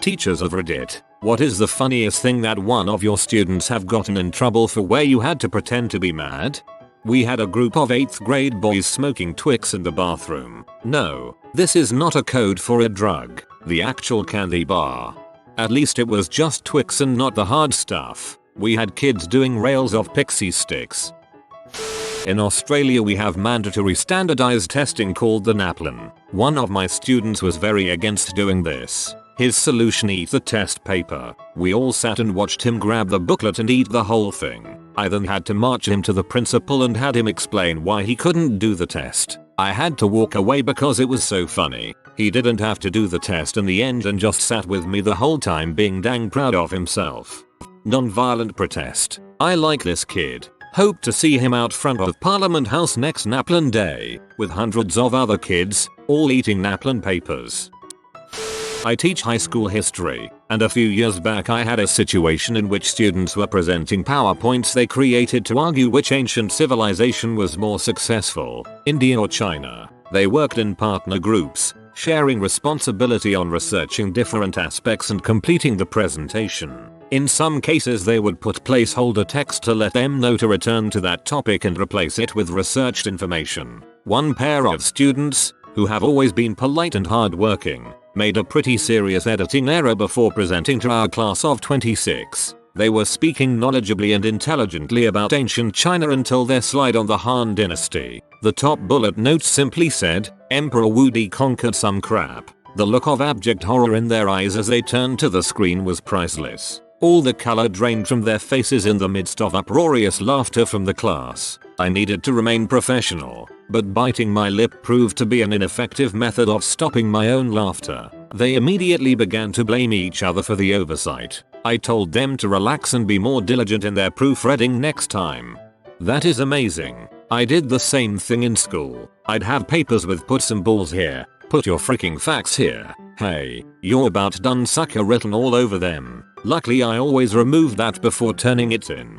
Teachers of Reddit, what is the funniest thing that one of your students have gotten in trouble for where you had to pretend to be mad? We had a group of 8th grade boys smoking Twix in the bathroom. No, this is not a code for a drug, the actual candy bar. At least it was just Twix and not the hard stuff. We had kids doing rails of pixie sticks. In Australia we have mandatory standardized testing called the NAPLAN. One of my students was very against doing this. His solution: eat the test paper. We all sat and watched him grab the booklet and eat the whole thing. I then had to march him to the principal and had him explain why he couldn't do the test. I had to walk away because it was so funny. He didn't have to do the test in the end and just sat with me the whole time being dang proud of himself. Non-violent protest. I like this kid. Hope to see him out front of Parliament House next NAPLAN Day, with hundreds of other kids, all eating NAPLAN papers. I teach high school history, and a few years back I had a situation in which students were presenting PowerPoints they created to argue which ancient civilization was more successful, India or China. They worked in partner groups, sharing responsibility on researching different aspects and completing the presentation. In some cases they would put placeholder text to let them know to return to that topic and replace it with researched information. One pair of students, who have always been polite and hardworking, made a pretty serious editing error before presenting to our class of 26. They were speaking knowledgeably and intelligently about ancient China until their slide on the Han Dynasty. The top bullet note simply said, "Emperor Wudi conquered some crap." The look of abject horror in their eyes as they turned to the screen was priceless. All the color drained from their faces in the midst of uproarious laughter from the class. I needed to remain professional, but biting my lip proved to be an ineffective method of stopping my own laughter. They immediately began to blame each other for the oversight. I told them to relax and be more diligent in their proofreading next time. That is amazing. I did the same thing in school. I'd have papers with "put some balls here, put your freaking facts here, hey, you're about done" sucker written all over them. Luckily I always removed that before turning it in.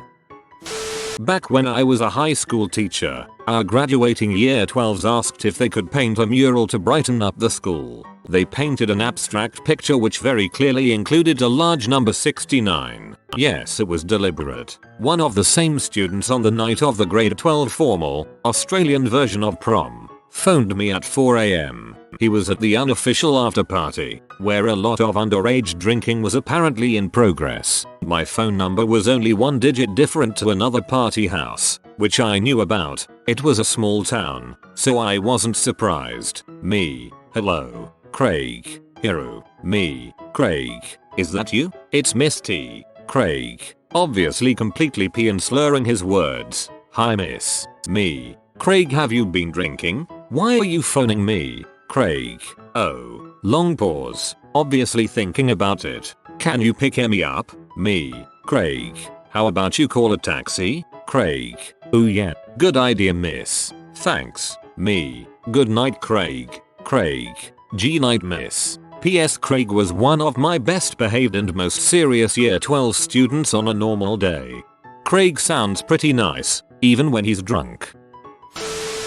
Back when I was a high school teacher, our graduating year 12s asked if they could paint a mural to brighten up the school. They painted an abstract picture which very clearly included a large number 69. Yes, it was deliberate. One of the same students on the night of the grade 12 formal, Australian version of prom, phoned me at 4 AM. He was at the unofficial after party, where a lot of underage drinking was apparently in progress. My phone number was only one digit different to another party house, which I knew about. It was a small town, so I wasn't surprised. Me, hello, Craig. Hero, me, Craig. Is that you? It's Miss T. Craig, obviously completely pee and slurring his words. Hi miss. Me, Craig, have you been drinking? Why are you phoning me? Craig. Oh. Long pause. Obviously thinking about it. Can you pick me up? Me. Craig. How about you call a taxi? Craig. Ooh yeah. Good idea miss. Thanks. Me. Good night Craig. Craig. G night miss. P.S. Craig was one of my best behaved and most serious year 12 students on a normal day. Craig sounds pretty nice, even when he's drunk.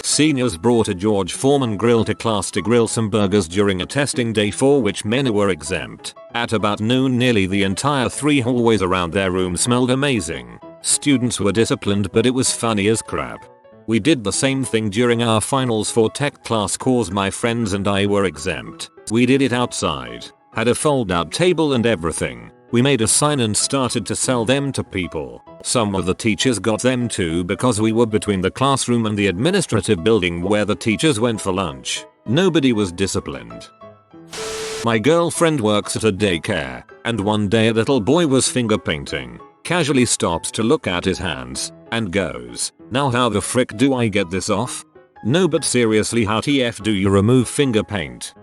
Seniors brought a George Foreman grill to class to grill some burgers during a testing day for which men were exempt. At about noon nearly the entire 3 hallways around their room smelled amazing. Students were disciplined but it was funny as crap. We did the same thing during our finals for tech class cause my friends and I were exempt. We did it outside. Had a fold out table and everything. We made a sign and started to sell them to people. Some of the teachers got them too because we were between the classroom and the administrative building where the teachers went for lunch. Nobody was disciplined. My girlfriend works at a daycare, and one day a little boy was finger painting, casually stops to look at his hands, and goes, "Now how the frick do I get this off?" No but seriously, how TF do you remove finger paint?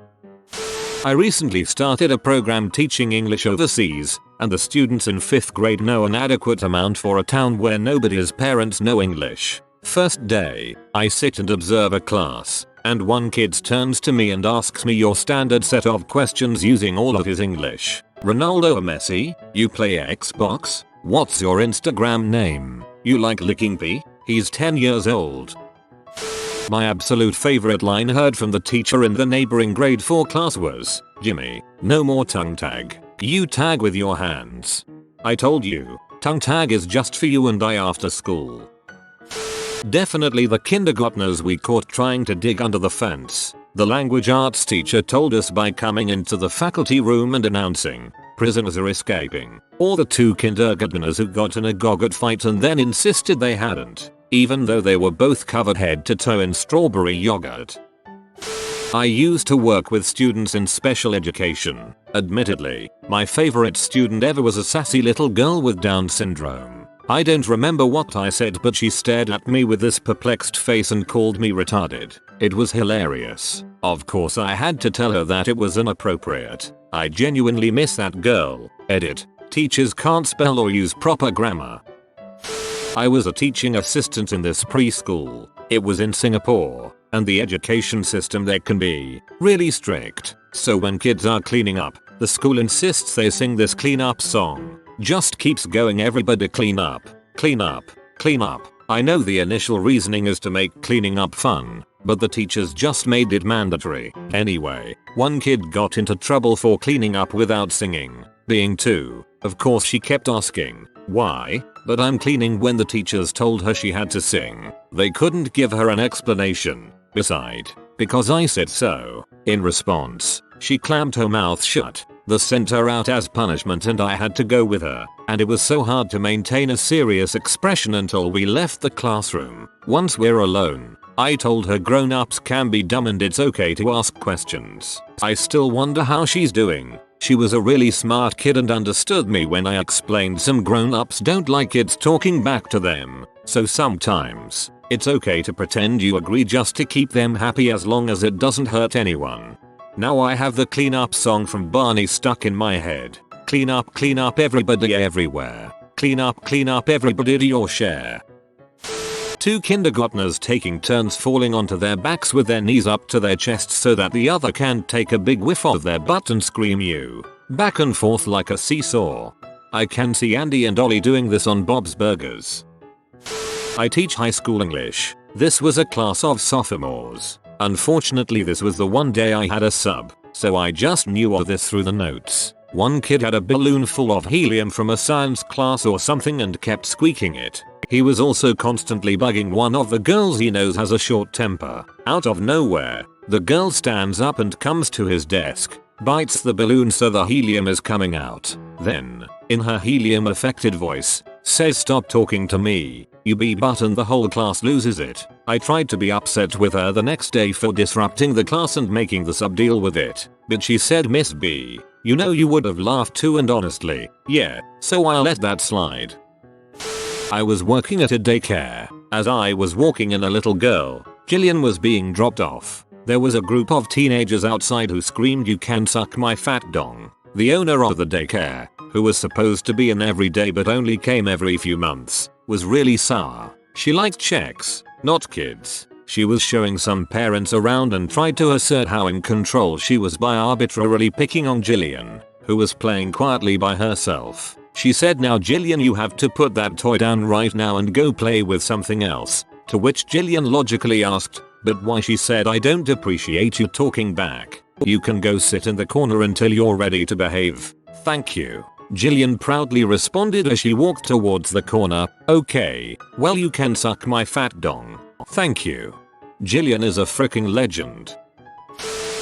I recently started a program teaching English overseas, and the students in 5th grade know an adequate amount for a town where nobody's parents know English. First day, I sit and observe a class, and one kid turns to me and asks me your standard set of questions using all of his English. Ronaldo or Messi? You play Xbox? What's your Instagram name? You like licking pee? He's 10 years old. My absolute favorite line heard from the teacher in the neighboring grade 4 class was, "Jimmy, no more tongue tag." You tag with your hands. I told you, tongue tag is just for you and I after school. Definitely the kindergartners we caught trying to dig under the fence. The language arts teacher told us by coming into the faculty room and announcing, "Prisoners are escaping." Or the 2 kindergartners who got in a go-get fight and then insisted they hadn't, even though they were both covered head to toe in strawberry yogurt. I used to work with students in special education. Admittedly, my favorite student ever was a sassy little girl with Down syndrome. I don't remember what I said, but she stared at me with this perplexed face and called me retarded. It was hilarious. Of course I had to tell her that it was inappropriate. I genuinely miss that girl. Edit. Teachers can't spell or use proper grammar. I was a teaching assistant in this preschool. It was in Singapore, and the education system there can be really strict. So when kids are cleaning up, the school insists they sing this clean up song. Just keeps going, everybody clean up, clean up, clean up. I know the initial reasoning is to make cleaning up fun, but the teachers just made it mandatory. Anyway, one kid got into trouble for cleaning up without singing. Being 2, of course she kept asking, "Why?" But I'm cleaning when the teachers told her she had to sing. They couldn't give her an explanation. Beside, because I said so. In response, she clamped her mouth shut. They sent her out as punishment and I had to go with her, and it was so hard to maintain a serious expression until we left the classroom. Once we're alone, I told her grown-ups can be dumb and it's okay to ask questions. I still wonder how she's doing. She was a really smart kid and understood me when I explained some grown-ups don't like kids talking back to them. So sometimes, it's okay to pretend you agree just to keep them happy as long as it doesn't hurt anyone. Now I have the clean up song from Barney stuck in my head. Clean up everybody everywhere. Clean up everybody to your share. 2 kindergartners taking turns falling onto their backs with their knees up to their chests so that the other can take a big whiff of their butt and scream you back and forth like a seesaw. I can see Andy and Ollie doing this on Bob's Burgers. I teach high school English. This was a class of sophomores. Unfortunately this was the one day I had a sub, so I just knew of this through the notes. One kid had a balloon full of helium from a science class or something and kept squeaking it. He was also constantly bugging one of the girls he knows has a short temper. Out of nowhere, the girl stands up and comes to his desk, bites the balloon so the helium is coming out. Then, in her helium affected voice, says, "Stop talking to me, you b butt," and the whole class loses it. I tried to be upset with her the next day for disrupting the class and making the sub deal with it, but she said, "Miss B, you know you would have laughed too," and honestly, yeah, so I let that slide. I was working at a daycare. As I was walking in, a little girl, Jillian, was being dropped off. There was a group of teenagers outside who screamed, "You can suck my fat dong." The owner of the daycare, who was supposed to be in every day but only came every few months, was really sour. She liked checks, not kids. She was showing some parents around and tried to assert how in control she was by arbitrarily picking on Jillian, who was playing quietly by herself. She said, "Now Jillian, you have to put that toy down right now and go play with something else." To which Jillian logically asked, "But why?" She said, "I don't appreciate you talking back. You can go sit in the corner until you're ready to behave. Thank you." Jillian proudly responded as she walked towards the corner, "Okay, well you can suck my fat dong. Thank you." Jillian is a freaking legend.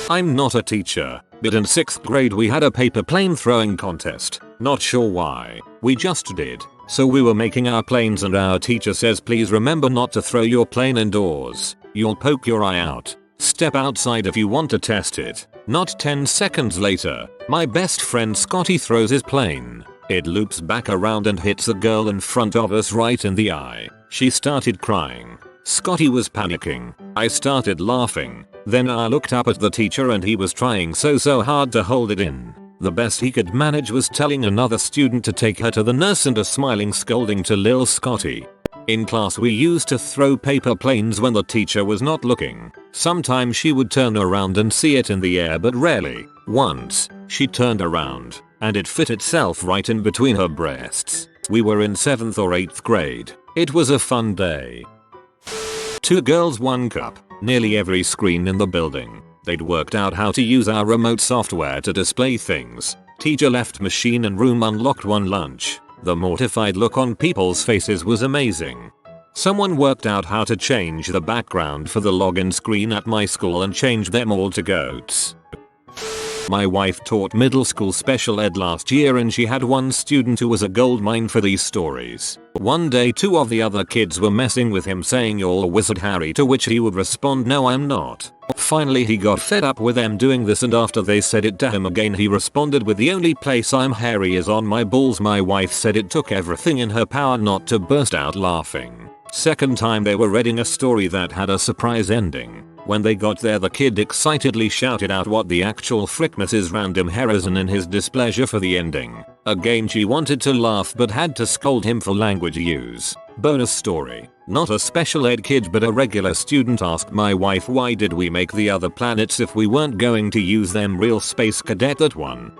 I'm not a teacher, but in 6th grade we had a paper plane throwing contest. Not sure why. We just did. So we were making our planes and our teacher says, "Please remember not to throw your plane indoors. You'll poke your eye out. Step outside if you want to test it." Not 10 seconds later, my best friend Scotty throws his plane. It loops back around and hits the girl in front of us right in the eye. She started crying. Scotty was panicking. I started laughing. Then I looked up at the teacher and he was trying so hard to hold it in. The best he could manage was telling another student to take her to the nurse and a smiling scolding to Lil Scotty. In class we used to throw paper planes when the teacher was not looking. Sometimes she would turn around and see it in the air, but rarely. Once, she turned around, and it fit itself right in between her breasts. We were in 7th or 8th grade. It was a fun day. 2 girls, 1 cup. Nearly every screen in the building. They'd worked out how to use our remote software to display things. Teacher left machine and room unlocked one lunch. The mortified look on people's faces was amazing. Someone worked out how to change the background for the login screen at my school and changed them all to goats. My wife taught middle school special ed last year and she had one student who was a goldmine for these stories. One day two of the other kids were messing with him saying "You're a wizard, Harry," to which he would respond, "No, I'm not." Finally he got fed up with them doing this, and after they said it to him again he responded with, "The only place I'm hairy is on my balls." My wife said it took everything in her power not to burst out laughing. Second time they were reading a story that had a surprise ending. When they got there the kid excitedly shouted out what the actual frick Mrs. Random Harrison in his displeasure for the ending. Again she wanted to laugh but had to scold him for language use. Bonus story. Not a special ed kid but a regular student asked my wife, "Why did we make the other planets if we weren't going to use them?" Real space cadet that one.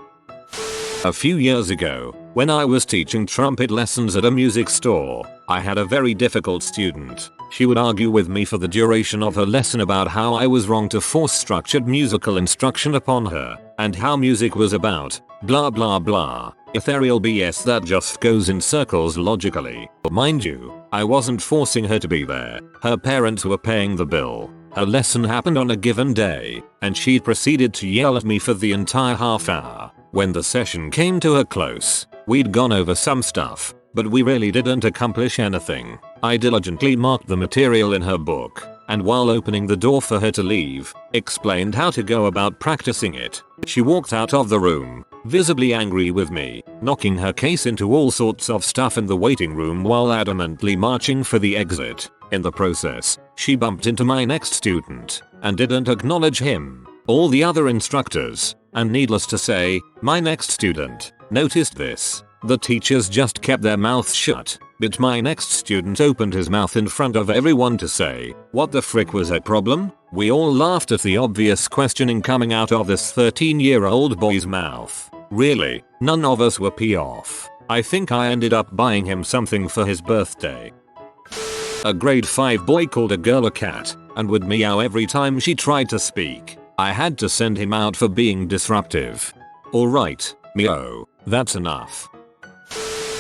A few years ago, when I was teaching trumpet lessons at a music store, I had a very difficult student. She would argue with me for the duration of her lesson about how I was wrong to force structured musical instruction upon her, and how music was about blah blah blah. Ethereal BS that just goes in circles logically. Mind you, I wasn't forcing her to be there. Her parents were paying the bill. Her lesson happened on a given day, and she proceeded to yell at me for the entire half hour. When the session came to a close, we'd gone over some stuff, but we really didn't accomplish anything. I diligently marked the material in her book, and while opening the door for her to leave, explained how to go about practicing it. She walked out of the room, visibly angry with me, knocking her case into all sorts of stuff in the waiting room while adamantly marching for the exit. In the process, she bumped into my next student, and didn't acknowledge him. All the other instructors, and needless to say, my next student, noticed this. The teachers just kept their mouths shut, but my next student opened his mouth in front of everyone to say, "What the frick was a problem?" We all laughed at the obvious questioning coming out of this 13-year-old boy's mouth. Really, none of us were pee off. I think I ended up buying him something for his birthday. A grade 5 boy called a girl a cat, and would meow every time she tried to speak. I had to send him out for being disruptive. Alright, meow, that's enough.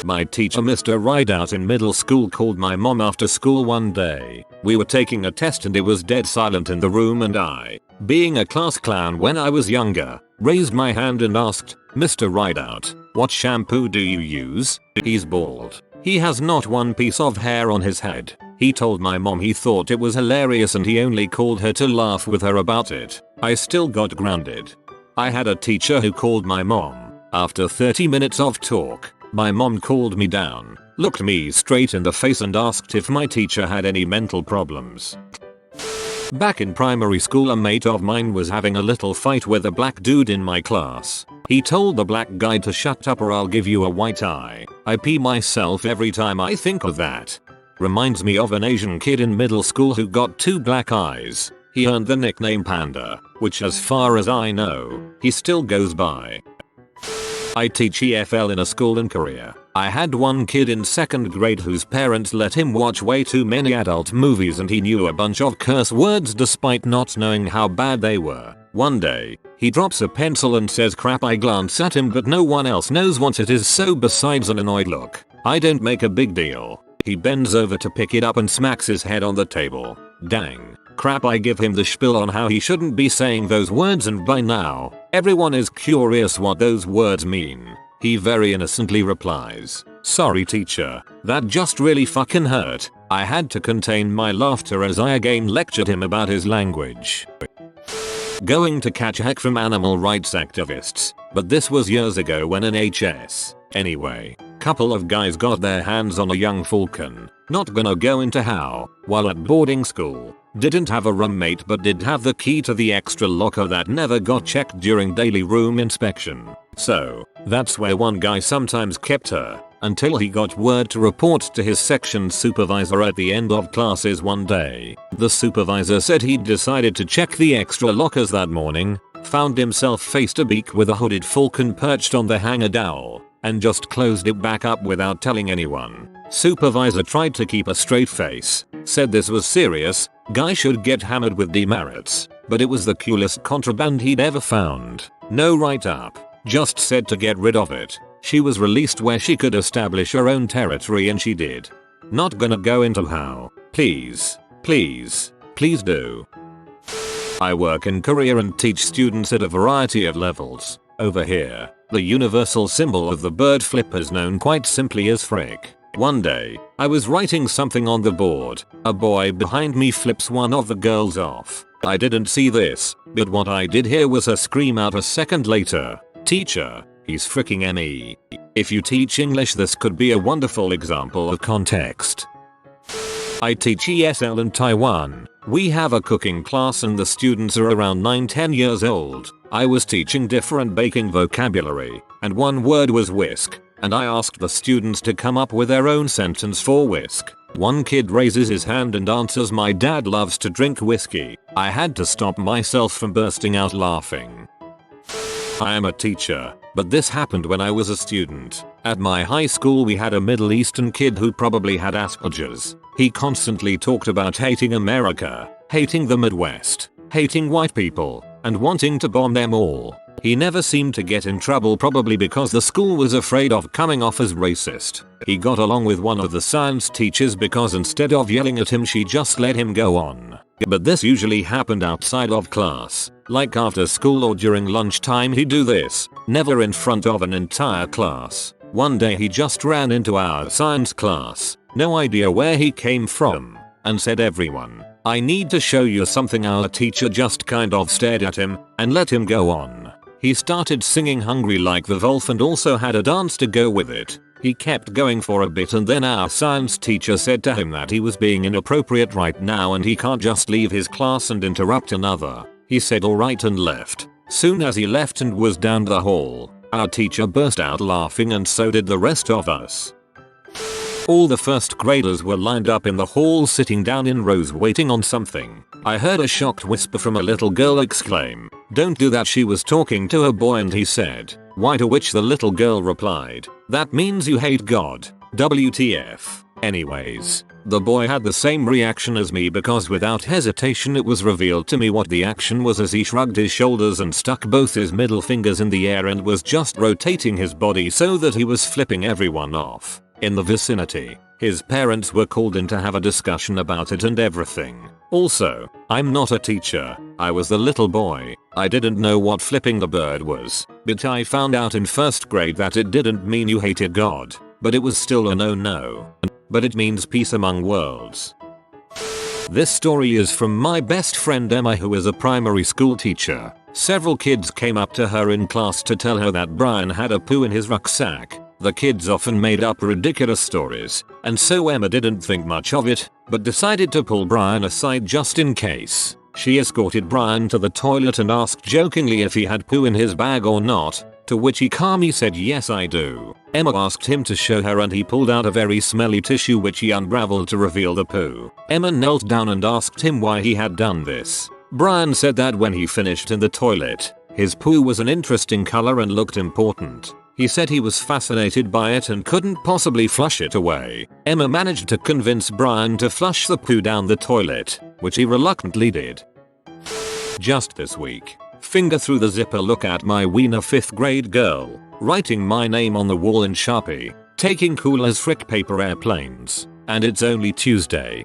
My teacher Mr. Rideout in middle school called my mom after school one day. We were taking a test and it was dead silent in the room, and I, being a class clown when I was younger, raised my hand and asked, "Mr. Rideout, what shampoo do you use?" He's bald. He has not one piece of hair on his head. He told my mom he thought it was hilarious and he only called her to laugh with her about it. I still got grounded. I had a teacher who called my mom. After 30 minutes of talk, my mom called me down, looked me straight in the face and asked if my teacher had any mental problems. Back in primary school, a mate of mine was having a little fight with a black dude in my class. He told the black guy to shut up or I'll give you a white eye. I pee myself every time I think of that. Reminds me of an Asian kid in middle school who got 2 black eyes. He earned the nickname Panda, which as far as I know, he still goes by. I teach EFL in a school in Korea. I had one kid in 2nd grade whose parents let him watch way too many adult movies and he knew a bunch of curse words despite not knowing how bad they were. One day, he drops a pencil and says crap. I glance at him but no one else knows what it is, so besides an annoyed look, I don't make a big deal. He bends over to pick it up and smacks his head on the table. Dang. Crap, I give him the spiel on how he shouldn't be saying those words, and by now, everyone is curious what those words mean. He very innocently replies, "Sorry teacher, that just really fucking hurt." I had to contain my laughter as I again lectured him about his language. Going to catch heck from animal rights activists, but this was years ago when an HS. Anyway, couple of guys got their hands on a young falcon. Not gonna go into how, while at boarding school, didn't have a roommate but did have the key to the extra locker that never got checked during daily room inspection. So, that's where one guy sometimes kept her, until he got word to report to his section supervisor at the end of classes one day. The supervisor said he'd decided to check the extra lockers that morning, found himself faced a beak with a hooded falcon perched on the hanger dowel, and just closed it back up without telling anyone. Supervisor tried to keep a straight face, said this was serious, guy should get hammered with demerits, but it was the coolest contraband he'd ever found. No write-up. Just said to get rid of it. She was released where she could establish her own territory and she did. Not gonna go into how. Please. Please. Please do. I work in Korea and teach students at a variety of levels. Over here, the universal symbol of the bird flip is known quite simply as frick. One day, I was writing something on the board. A boy behind me flips one of the girls off. I didn't see this, but what I did hear was her scream out a second later. Teacher, he's fricking me. If you teach English, this could be a wonderful example of context. I teach ESL in Taiwan. We have a cooking class and the students are around 9-10 years old. I was teaching different baking vocabulary, and one word was whisk, and I asked the students to come up with their own sentence for whisk. One kid raises his hand and answers, "My dad loves to drink whiskey." I had to stop myself from bursting out laughing. I am a teacher, but this happened when I was a student. At my high school we had a Middle Eastern kid who probably had Asperger's. He constantly talked about hating America, hating the Midwest, hating white people, and wanting to bomb them all. He never seemed to get in trouble, probably because the school was afraid of coming off as racist. He got along with one of the science teachers because instead of yelling at him she just let him go on. But this usually happened outside of class, like after school or during lunchtime. He'd do this, never in front of an entire class. One day he just ran into our science class, no idea where he came from, and said, "Everyone, I need to show you something." Our teacher just kind of stared at him and let him go on. He started singing "Hungry Like the Wolf" and also had a dance to go with it. He kept going for a bit and then our science teacher said to him that he was being inappropriate right now and he can't just leave his class and interrupt another. He said alright and left. Soon as he left and was down the hall, our teacher burst out laughing and so did the rest of us. All the first graders were lined up in the hall sitting down in rows waiting on something. I heard a shocked whisper from a little girl exclaim, "Don't do that." She was talking to a boy and he said, "Why?" To which the little girl replied, "That means you hate God. WTF. Anyways, the boy had the same reaction as me because without hesitation it was revealed to me what the action was as he shrugged his shoulders and stuck both his middle fingers in the air and was just rotating his body so that he was flipping everyone off in the vicinity. His parents were called in to have a discussion about it and everything. Also, I'm not a teacher. I was the little boy. I didn't know what flipping the bird was, but I found out in first grade that it didn't mean you hated God, but it was still a no. But it means peace among worlds. This story is from my best friend Emma, who is a primary school teacher. Several kids came up to her in class to tell her that Brian had a poo in his rucksack. The kids often made up ridiculous stories, and so Emma didn't think much of it, but decided to pull Brian aside just in case. She escorted Brian to the toilet and asked jokingly if he had poo in his bag or not, to which he calmly said, "Yes, I do." Emma asked him to show her and he pulled out a very smelly tissue which he unraveled to reveal the poo. Emma knelt down and asked him why he had done this. Brian said that when he finished in the toilet, his poo was an interesting color and looked important. He said he was fascinated by it and couldn't possibly flush it away. Emma managed to convince Brian to flush the poo down the toilet, which he reluctantly did. Just this week, finger through the zipper look at my wiener 5th grade girl, writing my name on the wall in Sharpie, taking cool as frick paper airplanes, and it's only Tuesday.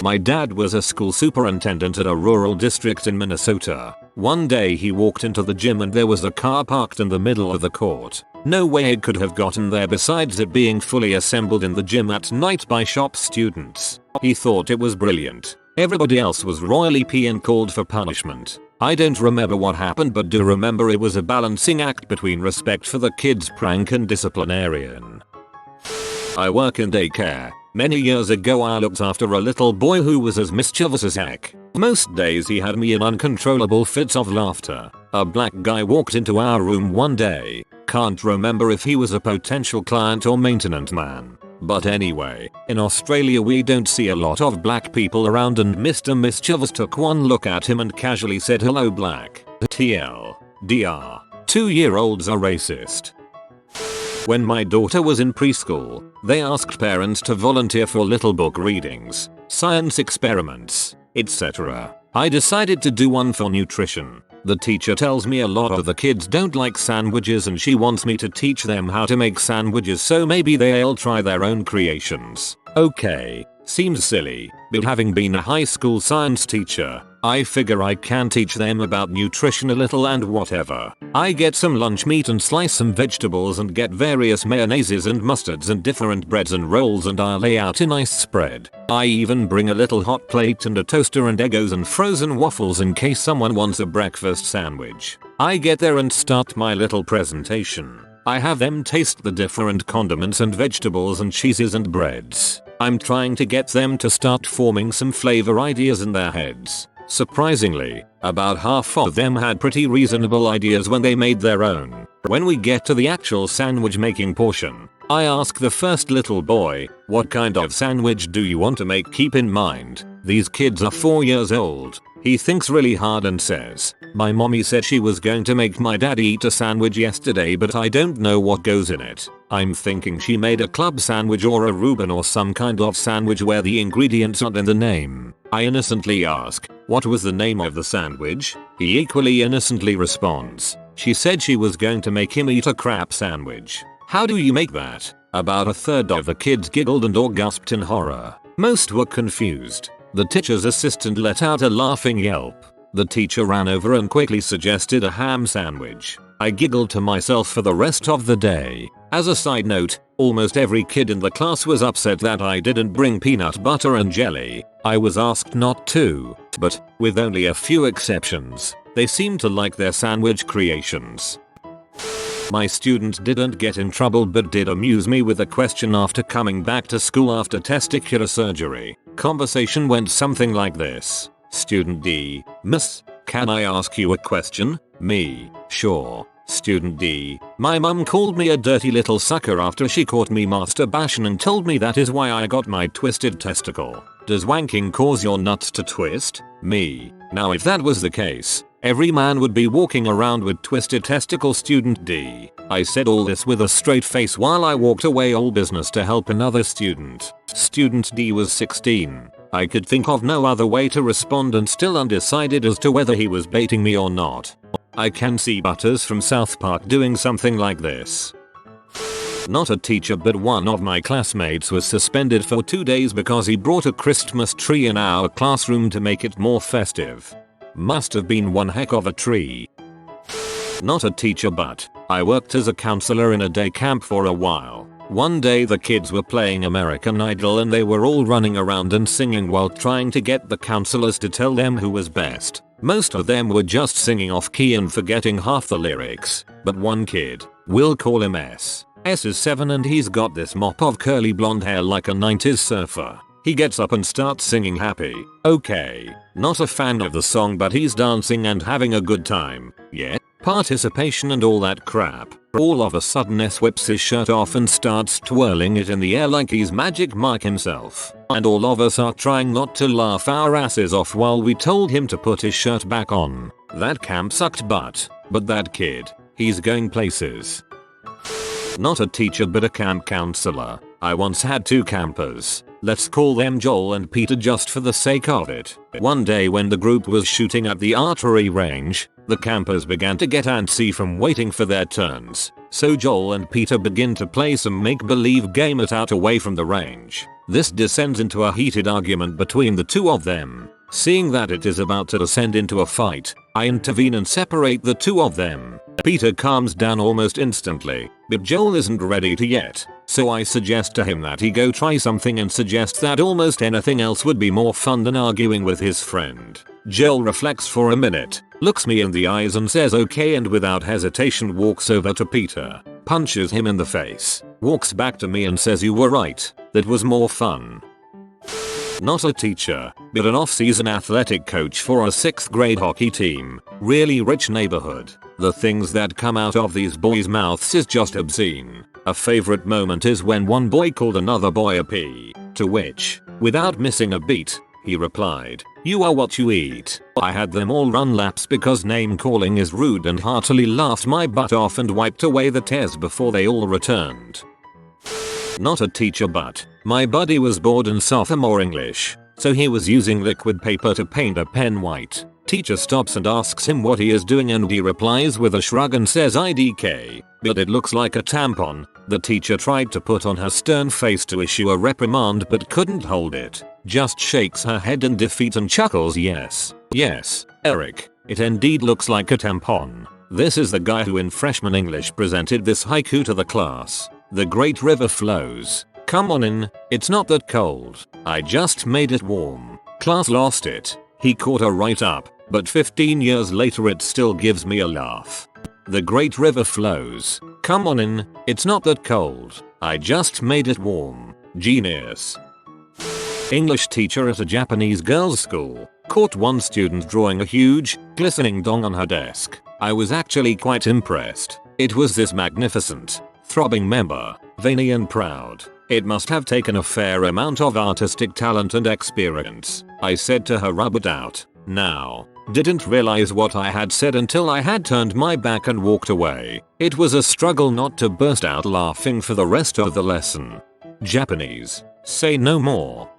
My dad was a school superintendent at a rural district in Minnesota. One day he walked into the gym and there was a car parked in the middle of the court. No way it could have gotten there besides it being fully assembled in the gym at night by shop students. He thought it was brilliant. Everybody else was royally pee and called for punishment. I don't remember what happened but do remember it was a balancing act between respect for the kid's prank and disciplinarian. I work in daycare. Many years ago I looked after a little boy who was as mischievous as heck. Most days he had me in uncontrollable fits of laughter. A black guy walked into our room one day. Can't remember if he was a potential client or maintenance man. But anyway, in Australia we don't see a lot of black people around and Mr. Mischievous took one look at him and casually said, "Hello black." TLDR. 2-year-olds are racist. When my daughter was in preschool, they asked parents to volunteer for little book readings, science experiments, etc. I decided to do one for nutrition. The teacher tells me a lot of the kids don't like sandwiches and she wants me to teach them how to make sandwiches so maybe they'll try their own creations. Okay, seems silly, but having been a high school science teacher, I figure I can teach them about nutrition a little and whatever. I get some lunch meat and slice some vegetables and get various mayonnaises and mustards and different breads and rolls and I lay out a nice spread. I even bring a little hot plate and a toaster and Eggos and frozen waffles in case someone wants a breakfast sandwich. I get there and start my little presentation. I have them taste the different condiments and vegetables and cheeses and breads. I'm trying to get them to start forming some flavor ideas in their heads. Surprisingly, about half of them had pretty reasonable ideas when they made their own. When we get to the actual sandwich making portion, I ask the first little boy, what kind of sandwich do you want to make? Keep in mind, these kids are 4 years old. He thinks really hard and says, my mommy said she was going to make my daddy eat a sandwich yesterday but I don't know what goes in it. I'm thinking she made a club sandwich or a Reuben or some kind of sandwich where the ingredients aren't in the name. I innocently ask, what was the name of the sandwich? He equally innocently responds, she said she was going to make him eat a crap sandwich. How do you make that? About a third of the kids giggled and or gasped in horror. Most were confused. The teacher's assistant let out a laughing yelp. The teacher ran over and quickly suggested a ham sandwich. I giggled to myself for the rest of the day. As a side note, almost every kid in the class was upset that I didn't bring peanut butter and jelly. I was asked not to, but, with only a few exceptions, they seemed to like their sandwich creations. My student didn't get in trouble but did amuse me with a question after coming back to school after testicular surgery. Conversation went something like this. Student D, Miss, can I ask you a question? Me, sure. Student D, my mum called me a dirty little sucker after she caught me masturbation and told me that is why I got my twisted testicle. Does wanking cause your nuts to twist? Me, now if that was the case, every man would be walking around with twisted testicles. Student D, I said all this with a straight face while I walked away all business to help another student. Student D was 16. I could think of no other way to respond and still undecided as to whether he was baiting me or not. I can see Butters from South Park doing something like this. Not a teacher but one of my classmates was suspended for 2 days because he brought a Christmas tree in our classroom to make it more festive. Must have been one heck of a tree. Not a teacher but I worked as a counselor in a day camp for a while. One day the kids were playing American Idol and they were all running around and singing while trying to get the counselors to tell them who was best. Most of them were just singing off key and forgetting half the lyrics, but one kid, we'll call him S. S is 7 and he's got this mop of curly blonde hair like a 90s surfer. He gets up and starts singing Happy. Okay, not a fan of the song but he's dancing and having a good time. Yeah, participation and all that crap. All of a sudden S whips his shirt off and starts twirling it in the air like he's Magic Mike himself. And all of us are trying not to laugh our asses off while we told him to put his shirt back on. That camp sucked but that kid, he's going places. Not a teacher but a camp counselor. I once had 2 campers. Let's call them Joel and Peter just for the sake of it. One day when the group was shooting at the archery range, the campers began to get antsy from waiting for their turns. So Joel and Peter begin to play some make-believe game out away from the range. This descends into a heated argument between the 2 of them. Seeing that it is about to descend into a fight, I intervene and separate the 2 of them. Peter calms down almost instantly, but Joel isn't ready to yet. So I suggest to him that he go try something and suggest that almost anything else would be more fun than arguing with his friend. Joel reflects for a minute, looks me in the eyes and says okay and without hesitation walks over to Peter, punches him in the face, walks back to me and says you were right, that was more fun. Not a teacher, but an off-season athletic coach for a 6th grade hockey team. Really rich neighborhood. The things that come out of these boys' mouths is just obscene. A favorite moment is when one boy called another boy a P, to which, without missing a beat, he replied, "You are what you eat." I had them all run laps because name calling is rude and heartily laughed my butt off and wiped away the tears before they all returned. Not a teacher but my buddy was bored in sophomore English. So he was using liquid paper to paint a pen white. Teacher stops and asks him what he is doing and he replies with a shrug and says IDK, but it looks like a tampon. The teacher tried to put on her stern face to issue a reprimand but couldn't hold it. Just shakes her head in defeat and chuckles. Yes, Eric, it indeed looks like a tampon. This is the guy who in freshman English presented this haiku to the class. The great river flows. Come on in, it's not that cold. I just made it warm. Class lost it. He caught her right up, but 15 years later it still gives me a laugh. The great river flows. Come on in, it's not that cold. I just made it warm. Genius. English teacher at a Japanese girls' school caught one student drawing a huge, glistening dong on her desk. I was actually quite impressed. It was this magnificent, throbbing member, veiny and proud. It must have taken a fair amount of artistic talent and experience. I said to her, rub it out. Now. Didn't realize what I had said until I had turned my back and walked away. It was a struggle not to burst out laughing for the rest of the lesson. Japanese. Say no more.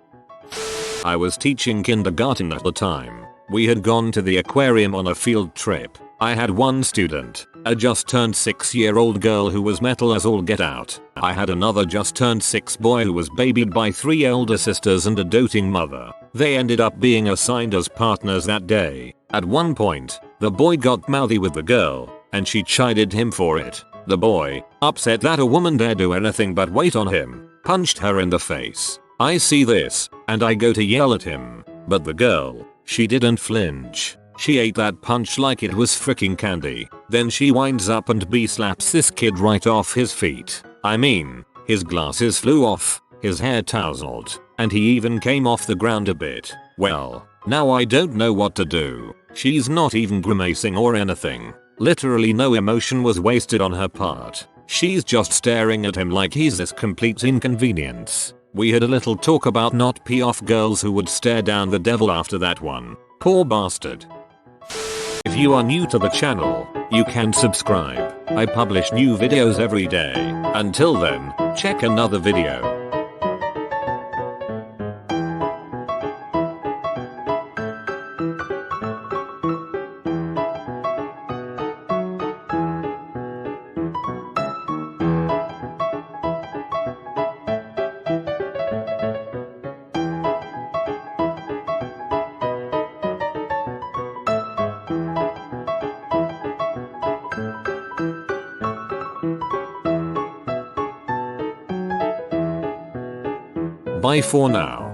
I was teaching kindergarten at the time. We had gone to the aquarium on a field trip. I had one student, a just turned 6-year-old girl who was metal as all get out. I had another just turned 6 boy who was babied by 3 elder sisters and a doting mother. They ended up being assigned as partners that day. At one point, the boy got mouthy with the girl, and she chided him for it. The boy, upset that a woman dare do anything but wait on him, punched her in the face. I see this, and I go to yell at him. But the girl, she didn't flinch. She ate that punch like it was freaking candy. Then she winds up and slaps this kid right off his feet. I mean, his glasses flew off, his hair tousled, and he even came off the ground a bit. Well, now I don't know what to do. She's not even grimacing or anything. Literally no emotion was wasted on her part. She's just staring at him like he's this complete inconvenience. We had a little talk about not pee off girls who would stare down the devil after that one. Poor bastard. If you are new to the channel, you can subscribe. I publish new videos every day. Until then, check another video. Bye for now.